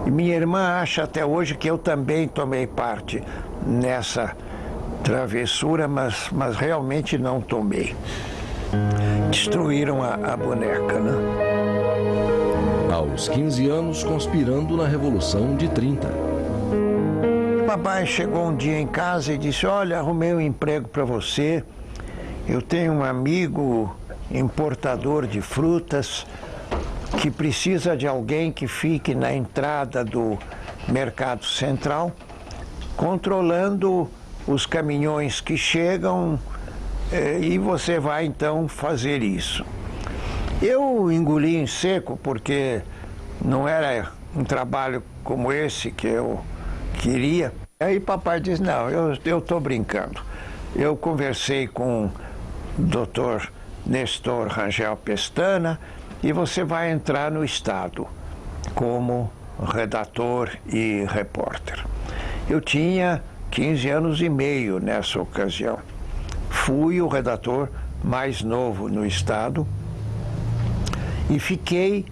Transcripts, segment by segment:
E minha irmã acha até hoje que eu também tomei parte nessa travessura, mas realmente não tomei. Destruíram a boneca, né? Aos 15 anos, conspirando na Revolução de 30. Papai chegou um dia em casa e disse: olha, arrumei um emprego para você. Eu tenho um amigo importador de frutas que precisa de alguém que fique na entrada do Mercado Central, controlando os caminhões que chegam, e você vai então fazer isso. Eu engoli em seco porque não era um trabalho como esse que eu queria. Aí papai disse: não, eu estou brincando. Eu conversei com o Dr. Nestor Rangel Pestana e você vai entrar no Estado como redator e repórter. Eu tinha 15 anos e meio nessa ocasião. Fui o redator mais novo no Estado e fiquei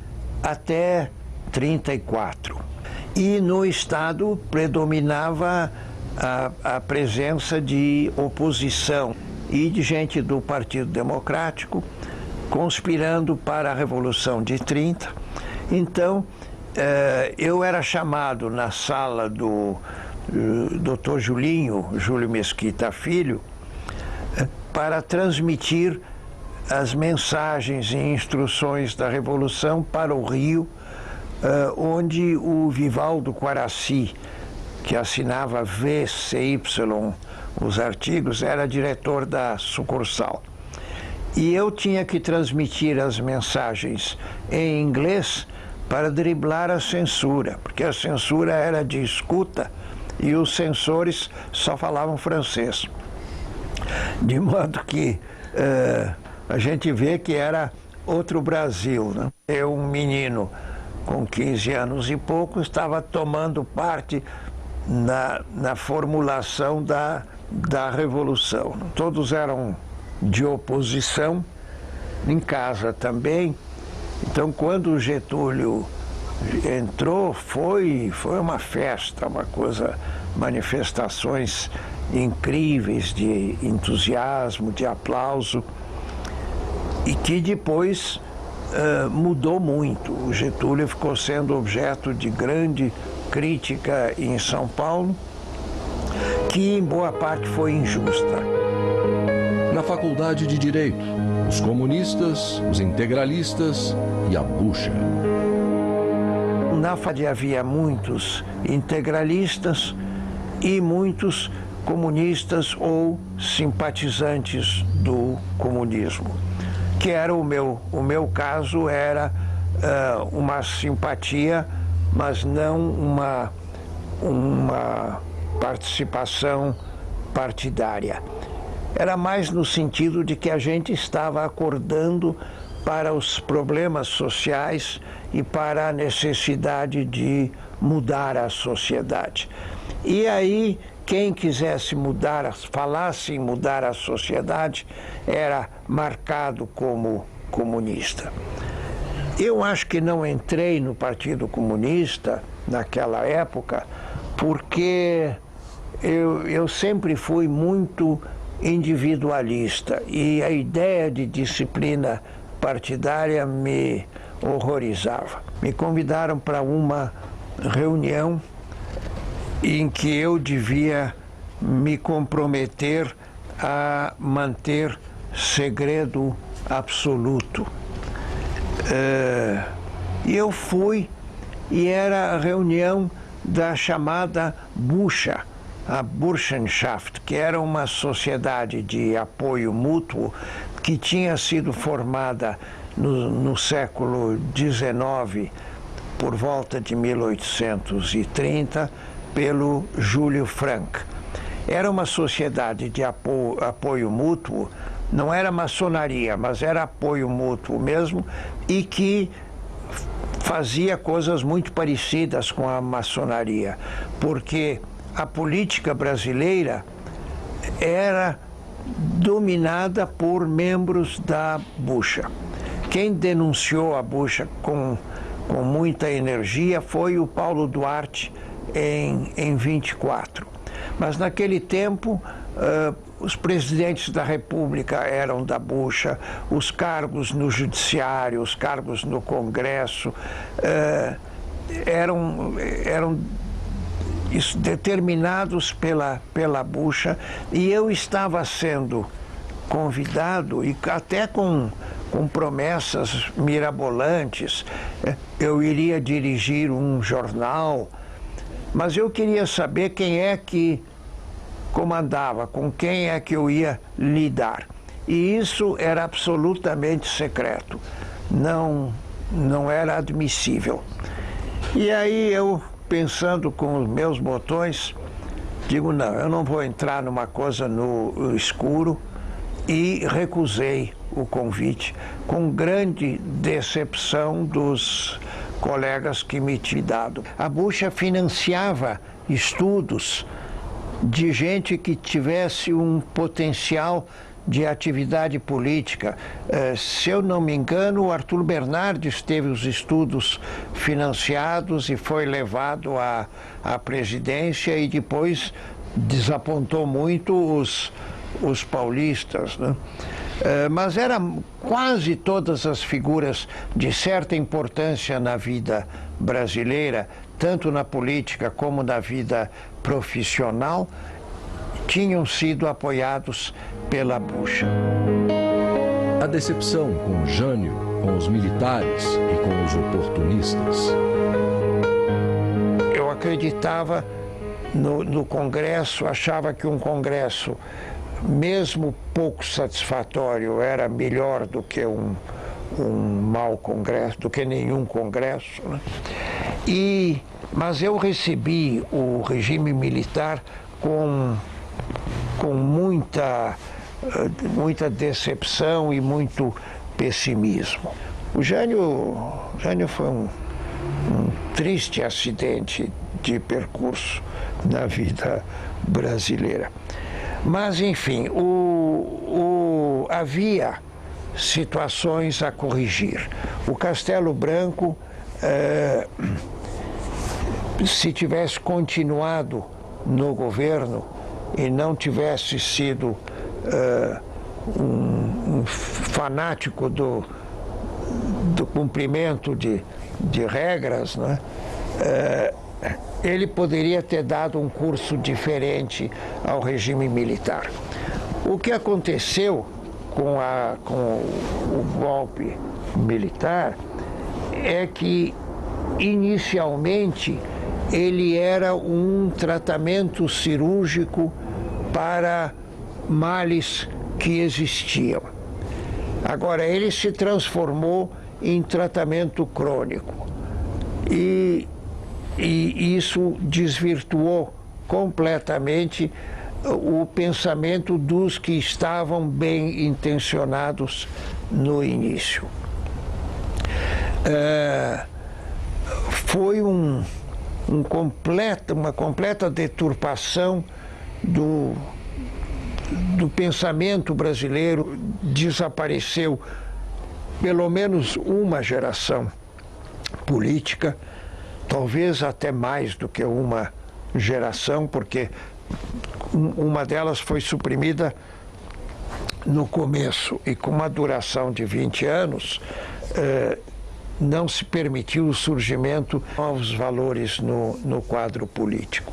até 34. E no Estado predominava a presença de oposição e de gente do Partido Democrático conspirando para a Revolução de 30. Então, eu era chamado na sala do Dr. Júlio Mesquita Filho, para transmitir as mensagens e instruções da Revolução para o Rio, onde o Vivaldo Quaraci, que assinava VCY, os artigos, era diretor da sucursal. E eu tinha que transmitir as mensagens em inglês para driblar a censura, porque a censura era de escuta e os censores só falavam francês. De modo que a gente vê que era outro Brasil, né? Eu, um menino com 15 anos e pouco, estava tomando parte na formulação da Revolução. Todos eram de oposição, em casa também. Então, quando o Getúlio entrou, foi uma festa, uma coisa, manifestações incríveis de entusiasmo, de aplauso, e que depois mudou muito. O Getúlio ficou sendo objeto de grande crítica em São Paulo, que em boa parte foi injusta. Na Faculdade de Direito, os comunistas, os integralistas e a bucha. Na FAD havia muitos integralistas e muitos comunistas ou simpatizantes do comunismo, que era o meu caso era uma simpatia, mas não uma participação partidária. Era mais no sentido de que a gente estava acordando para os problemas sociais e para a necessidade de mudar a sociedade. E aí, quem quisesse mudar, falasse em mudar a sociedade, era marcado como comunista. Eu acho que não entrei no Partido Comunista naquela época porque eu sempre fui muito individualista e a ideia de disciplina partidária me horrorizava. Me convidaram para uma reunião em que eu devia me comprometer a manter segredo absoluto. E eu fui, e era a reunião da chamada Bucha, a Burschenschaft, que era uma sociedade de apoio mútuo que tinha sido formada no século XIX, por volta de 1830, pelo Júlio Frank. Era uma sociedade de apoio mútuo, não era maçonaria, mas era apoio mútuo mesmo, e que fazia coisas muito parecidas com a maçonaria, porque a política brasileira era dominada por membros da Bucha. Quem denunciou a Bucha com com muita energia foi o Paulo Duarte em 24. Mas naquele tempo, os presidentes da República eram da bucha, os cargos no Judiciário, os cargos no Congresso eram determinados pela bucha, e eu estava sendo convidado, e até com promessas mirabolantes. Eu iria dirigir um jornal, mas eu queria saber quem é que comandava, com quem é que eu ia lidar. E isso era absolutamente secreto, não era admissível. E aí eu, pensando com os meus botões, digo, não, eu não vou entrar numa coisa no escuro, e recusei o convite, com grande decepção dos colegas que me tinham dado. A bucha financiava estudos de gente que tivesse um potencial de atividade política. Se eu não me engano, o Arthur Bernardes teve os estudos financiados e foi levado à presidência, e depois desapontou muito os paulistas, né? Mas eram quase todas as figuras de certa importância na vida brasileira, tanto na política como na vida profissional, tinham sido apoiados pela bucha. A decepção com Jânio, com os militares e com os oportunistas. Eu acreditava no Congresso, achava que um Congresso, mesmo pouco satisfatório, era melhor do que um mau Congresso, do que nenhum Congresso, né? Mas eu recebi o regime militar com muita decepção e muito pessimismo. O Jânio foi um triste acidente de percurso na vida brasileira. Mas, enfim, havia situações a corrigir. O Castelo Branco, se tivesse continuado no governo e não tivesse sido um fanático do cumprimento de regras, né? Ele poderia ter dado um curso diferente ao regime militar. O que aconteceu com o golpe militar é que, inicialmente, ele era um tratamento cirúrgico para males que existiam. Agora, ele se transformou em tratamento crônico. E isso desvirtuou completamente o pensamento dos que estavam bem intencionados no início. Foi uma completa deturpação do pensamento brasileiro. Desapareceu pelo menos uma geração política, talvez até mais do que uma geração, porque uma delas foi suprimida no começo, e com uma duração de 20 anos, não se permitiu o surgimento de novos valores no quadro político.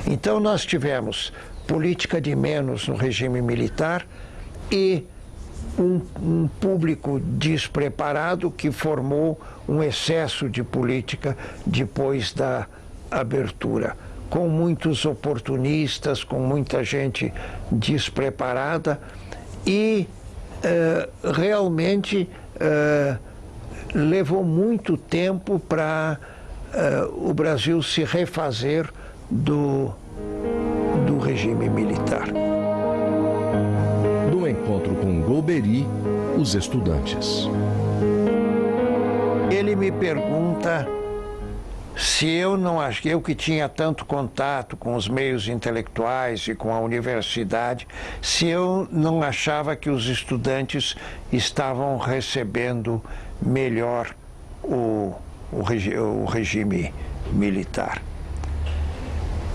Então nós tivemos política de menos no regime militar e um público despreparado que formou um excesso de política depois da abertura, com muitos oportunistas, com muita gente despreparada, e realmente levou muito tempo para o Brasil se refazer do regime militar. Do encontro com Golbery, os estudantes. Ele me pergunta se eu não acho, eu que tinha tanto contato com os meios intelectuais e com a universidade, se eu não achava que os estudantes estavam recebendo melhor o o regime militar.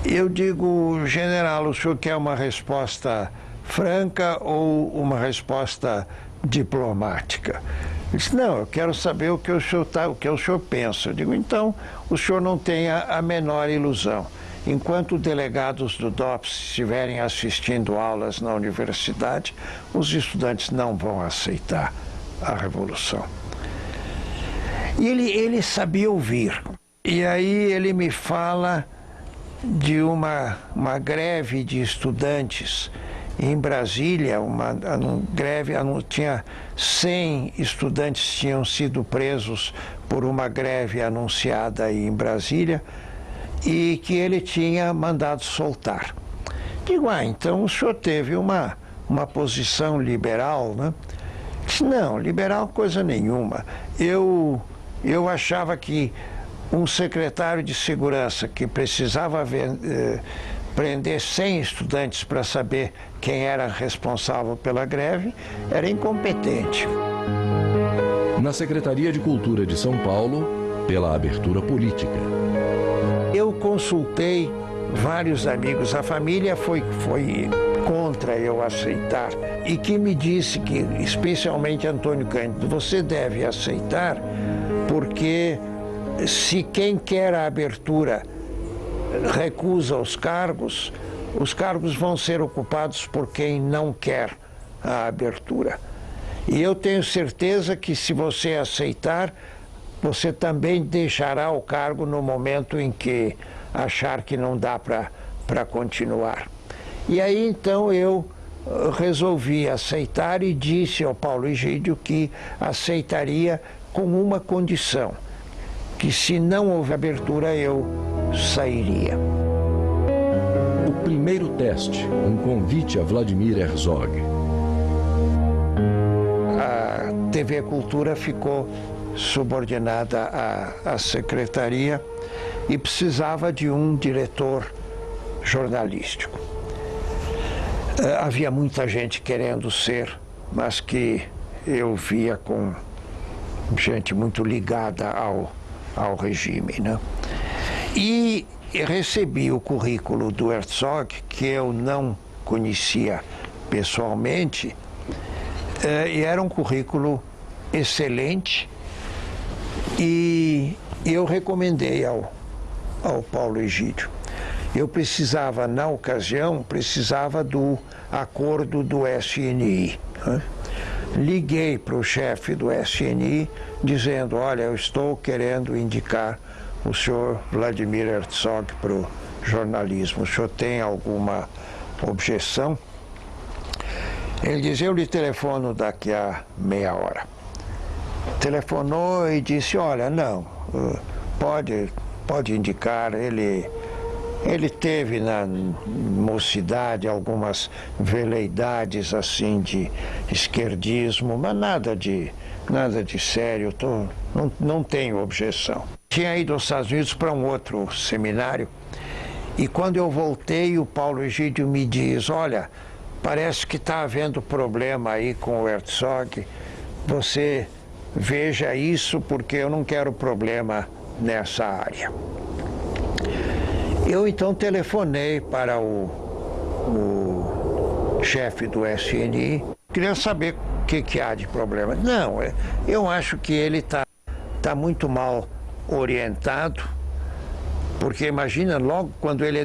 Eu digo, general, o senhor quer uma resposta franca ou uma resposta diplomática? Ele disse, não, eu quero saber o que o senhor pensa. Eu digo, então, o senhor não tenha a menor ilusão. Enquanto delegados do DOPS estiverem assistindo aulas na universidade, os estudantes não vão aceitar a revolução. E ele sabia ouvir. E aí ele me fala de uma greve de estudantes em Brasília, uma greve, tinha 100 estudantes tinham sido presos por uma greve anunciada aí em Brasília e que ele tinha mandado soltar. Digo, então o senhor teve uma posição liberal, né? Disse, não, liberal coisa nenhuma. Eu achava que um secretário de segurança que precisava prender 100 estudantes para saber quem era responsável pela greve era incompetente. Na Secretaria de Cultura de São Paulo, pela abertura política. Eu consultei vários amigos, a família foi contra eu aceitar e que me disse que, especialmente Antônio Cândido, você deve aceitar porque se quem quer a abertura recusa os cargos vão ser ocupados por quem não quer a abertura. E eu tenho certeza que se você aceitar, você também deixará o cargo no momento em que achar que não dá para continuar. E aí então eu resolvi aceitar e disse ao Paulo Egídio que aceitaria com uma condição, que se não houve abertura eu sairia. O primeiro teste, um convite a Vladimir Herzog. A TV Cultura ficou subordinada à secretaria e precisava de um diretor jornalístico. Havia muita gente querendo ser, mas que eu via com gente muito ligada ao regime, né? E recebi o currículo do Herzog, que eu não conhecia pessoalmente, e era um currículo excelente, e eu recomendei ao Paulo Egídio. Eu precisava, na ocasião, do acordo do SNI, né? Liguei para o chefe do SNI dizendo, olha, eu estou querendo indicar o senhor Vladimir Herzog para o jornalismo. O senhor tem alguma objeção? Ele disse, eu lhe telefono daqui a meia hora. Telefonou e disse, olha, não, pode indicar, ele teve na mocidade algumas veleidades assim de esquerdismo, mas nada de sério, não tenho objeção. Tinha ido aos Estados Unidos para um outro seminário e quando eu voltei o Paulo Egídio me diz, olha, parece que está havendo problema aí com o Herzog, você veja isso porque eu não quero problema nessa área. Eu então telefonei para o chefe do SNI, queria saber o que há de problema. Não, eu acho que ele está muito mal orientado, porque imagina, logo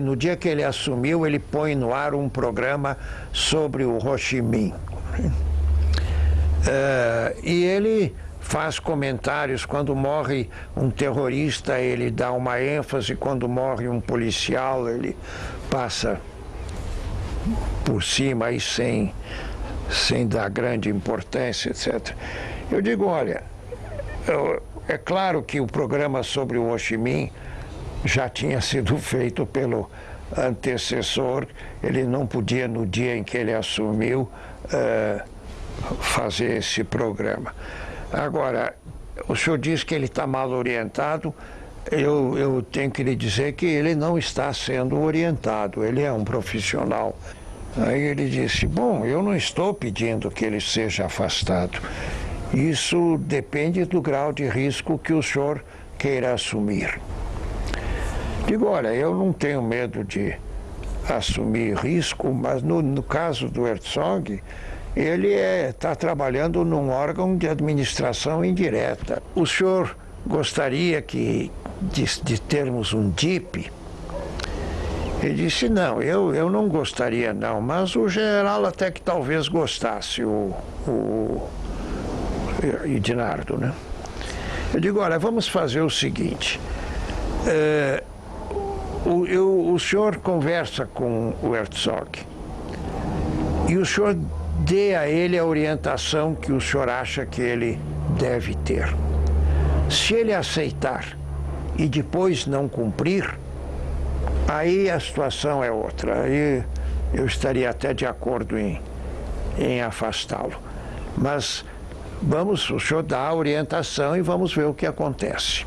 no dia que ele assumiu, ele põe no ar um programa sobre o Ho Chi Minh. E ele faz comentários, quando morre um terrorista ele dá uma ênfase, quando morre um policial ele passa por cima aí sem dar grande importância, etc. Eu digo, olha, é claro que o programa sobre o Ho Chi Minh já tinha sido feito pelo antecessor, ele não podia, no dia em que ele assumiu, fazer esse programa. Agora, o senhor diz que ele está mal orientado, eu tenho que lhe dizer que ele não está sendo orientado, ele é um profissional. Aí ele disse, bom, eu não estou pedindo que ele seja afastado, isso depende do grau de risco que o senhor queira assumir. Digo, olha, eu não tenho medo de assumir risco, mas no caso do Herzog, ele está trabalhando num órgão de administração indireta. O senhor gostaria de termos um DIP? Ele disse, não, eu não gostaria não, mas o general até que talvez gostasse, o Ednardo, né? Eu digo, olha, vamos fazer o seguinte, o senhor conversa com o Herzog e o senhor dê a ele a orientação que o senhor acha que ele deve ter. Se ele aceitar e depois não cumprir, aí a situação é outra. Aí eu estaria até de acordo em afastá-lo. Mas o senhor dá a orientação e vamos ver o que acontece.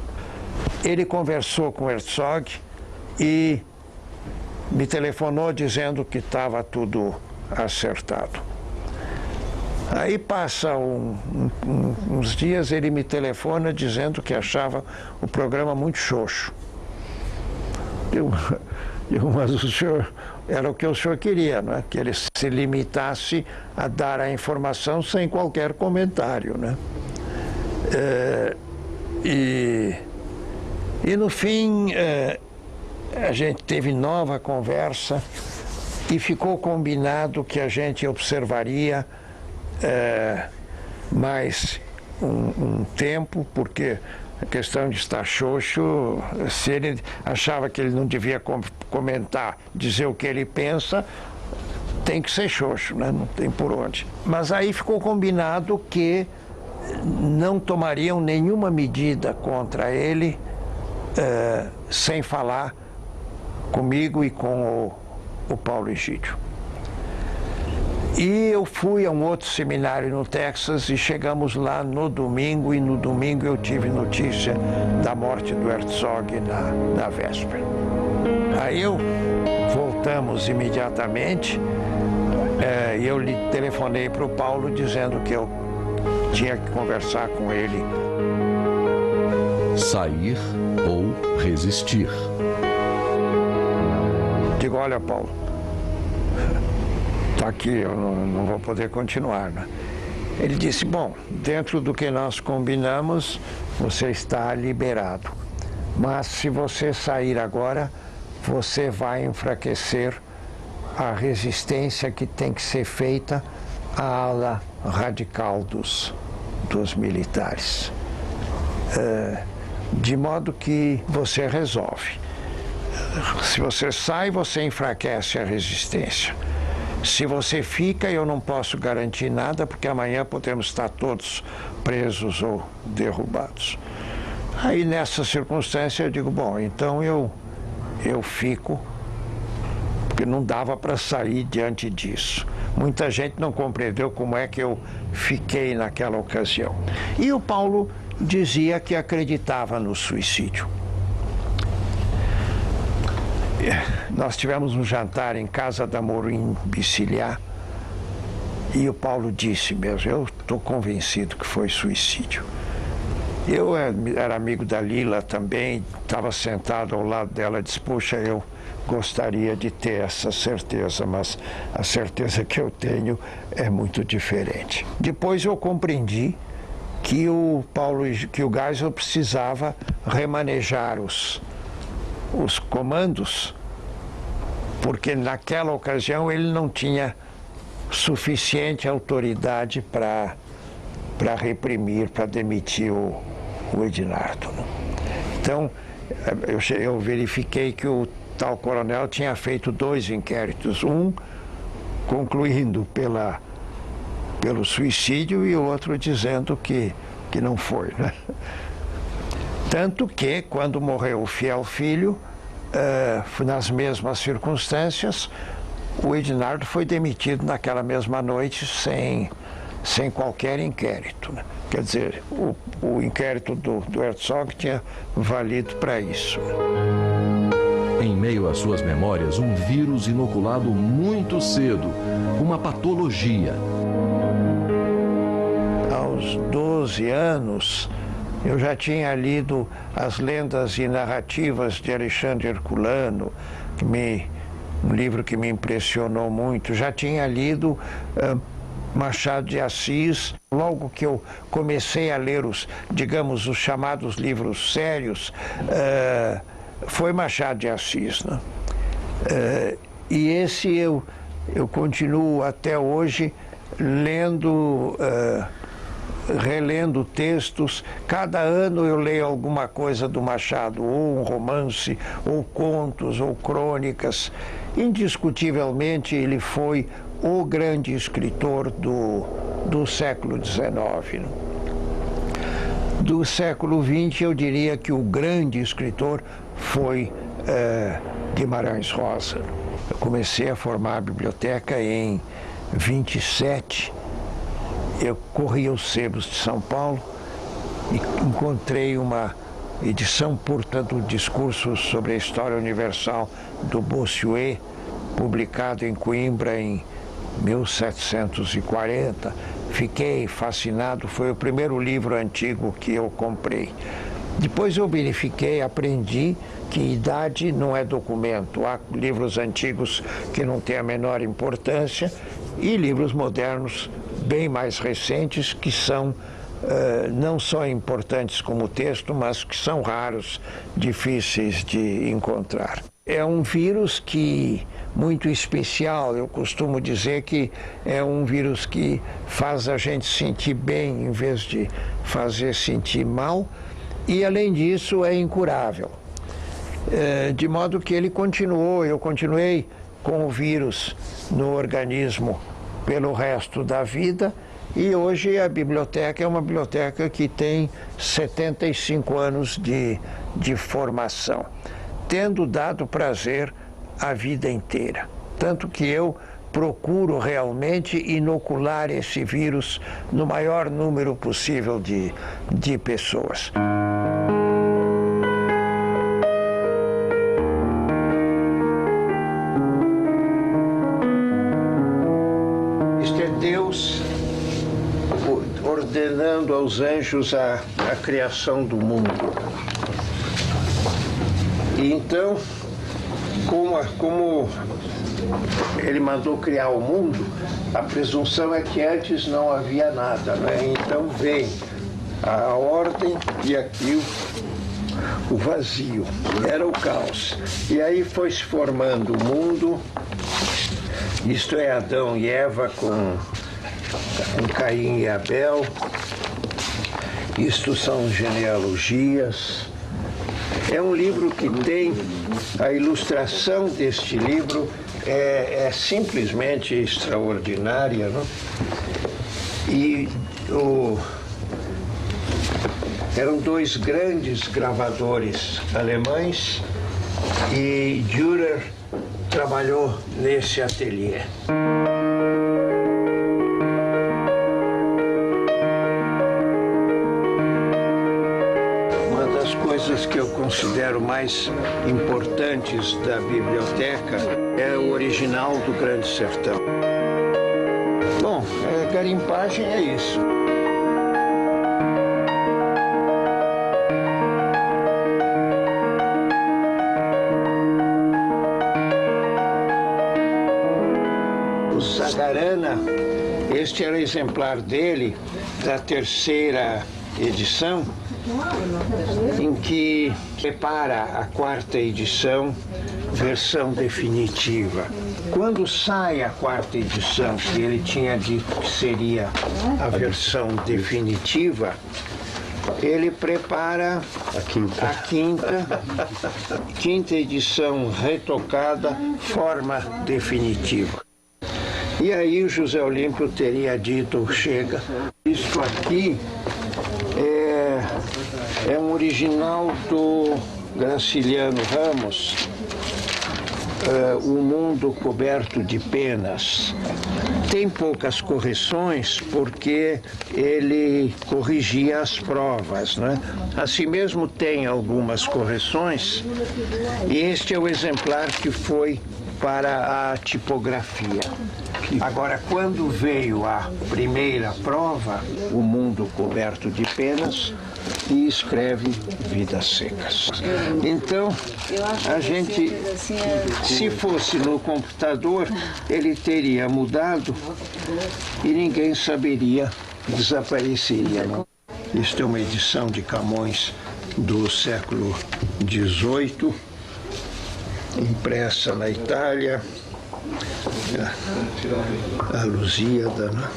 Ele conversou com o Herzog e me telefonou dizendo que estava tudo acertado. Aí passa uns dias, ele me telefona dizendo que achava o programa muito xoxo. Mas o senhor, era o que o senhor queria, né? Que ele se limitasse a dar a informação sem qualquer comentário, né? E no fim, a gente teve nova conversa e ficou combinado que a gente observaria mais um tempo, porque a questão de estar xoxo, se ele achava que ele não devia comentar, dizer o que ele pensa, tem que ser xoxo, né? Não tem por onde. Mas aí ficou combinado que não tomariam nenhuma medida contra ele sem falar comigo e com o Paulo Egídio. E eu fui a um outro seminário no Texas e chegamos lá no domingo, e no domingo eu tive notícia da morte do Herzog na véspera. Aí voltamos imediatamente e eu lhe telefonei para o Paulo dizendo que eu tinha que conversar com ele. Sair ou resistir. Digo, olha, Paulo, está aqui, eu não vou poder continuar, né? Ele disse, bom, dentro do que nós combinamos, você está liberado. Mas se você sair agora, você vai enfraquecer a resistência que tem que ser feita à ala radical dos militares. De modo que você resolve. Se você sai, você enfraquece a resistência. Se você fica, eu não posso garantir nada, porque amanhã podemos estar todos presos ou derrubados. Aí, nessa circunstância, eu digo, bom, então eu fico, porque não dava para sair diante disso. Muita gente não compreendeu como é que eu fiquei naquela ocasião. E o Paulo dizia que acreditava no suicídio. Nós tivemos um jantar em casa da Morim Bicilhar e o Paulo disse mesmo, eu estou convencido que foi suicídio. Eu era amigo da Lila também, estava sentado ao lado dela, disse, puxa, eu gostaria de ter essa certeza, mas a certeza que eu tenho é muito diferente. Depois eu compreendi que o Geisel precisava remanejar os comandos, porque naquela ocasião ele não tinha suficiente autoridade para reprimir, para demitir o Ednardo. Então, eu verifiquei que o tal coronel tinha feito 2 inquéritos, um concluindo pelo suicídio e o outro dizendo que não foi, né? Tanto que, quando morreu o fiel filho, nas mesmas circunstâncias, o Ednardo foi demitido naquela mesma noite sem qualquer inquérito, né? Quer dizer, o inquérito do Herzog tinha valido para isso. Em meio às suas memórias, um vírus inoculado muito cedo, uma patologia. Aos 12 anos, Eu já tinha lido As Lendas e Narrativas de Alexandre Herculano, um livro que me impressionou muito. Já tinha lido Machado de Assis. Logo que eu comecei a ler os chamados livros sérios, foi Machado de Assis, né? E esse eu continuo até hoje relendo textos. Cada ano eu leio alguma coisa do Machado, ou um romance, ou contos, ou crônicas. Indiscutivelmente ele foi o grande escritor do século XIX. Do século XX, eu diria que o grande escritor foi Guimarães Rosa. Eu comecei a formar a biblioteca em 27. Eu corri os sebos de São Paulo e encontrei uma edição, portanto, discursos sobre a história universal do Bossuet, publicado em Coimbra em 1740. Fiquei fascinado, foi o primeiro livro antigo que eu comprei. Depois eu verifiquei, aprendi que idade não é documento. Há livros antigos que não têm a menor importância e livros modernos bem mais recentes que são não só importantes como texto, mas que são raros, difíceis de encontrar. É um vírus muito especial. Eu costumo dizer que é um vírus que faz a gente sentir bem em vez de fazer sentir mal, e além disso é incurável. De modo que eu continuei com o vírus no organismo pelo resto da vida, e hoje a biblioteca é uma biblioteca que tem 75 anos de formação, tendo dado prazer a vida inteira. Tanto que eu procuro realmente inocular esse vírus no maior número possível de pessoas. Isto é Deus ordenando aos anjos a criação do mundo. E então, como ele mandou criar o mundo, a presunção é que antes não havia nada, né? Então vem a ordem e aqui o vazio, era o caos. E aí foi se formando o mundo, isto é Adão e Eva com Caim e Abel, isto são genealogias. É um livro que tem, a ilustração deste livro é simplesmente extraordinária, não? E eram dois grandes gravadores alemães e Dürer trabalhou nesse ateliê. Coisas que eu considero mais importantes da biblioteca é o original do Grande Sertão. Bom, garimpagem é isso. O Sagarana, este era o exemplar dele, da terceira edição, em que prepara a quarta edição, versão definitiva. Quando sai a quarta edição, que ele tinha dito que seria a versão definitiva, ele prepara a quinta edição retocada, forma definitiva. E aí o José Olímpio teria dito, chega, isto aqui é um original do Graciliano Ramos, O Mundo Coberto de Penas. Tem poucas correções porque ele corrigia as provas, né? Assim mesmo tem algumas correções, e este é o exemplar que foi para a tipografia. Agora, quando veio a primeira prova, O Mundo Coberto de Penas, e escreve Vidas Secas. Então, a gente, se fosse no computador, ele teria mudado e ninguém saberia, desapareceria. Isto é uma edição de Camões do século XVIII, impressa na Itália, a Lusíada, né?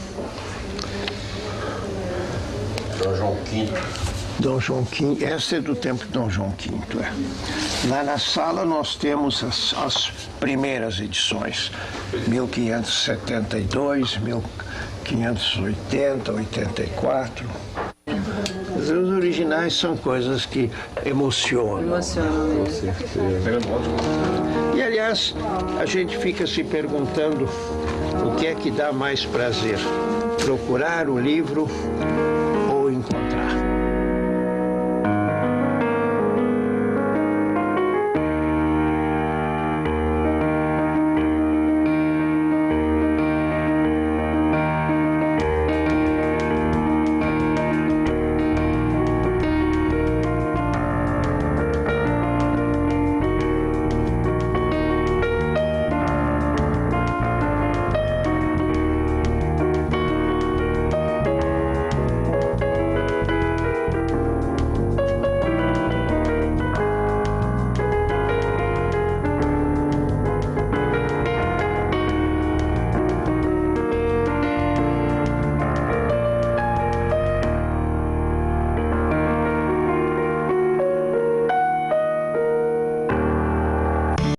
Dom João V. Dom João V, essa é do tempo de Dom João V. Lá na sala nós temos as primeiras edições, 1572, 1580, 84. Os originais são coisas que emocionam. Emocionam. Com certeza. E, aliás, a gente fica se perguntando o que é que dá mais prazer: procurar o livro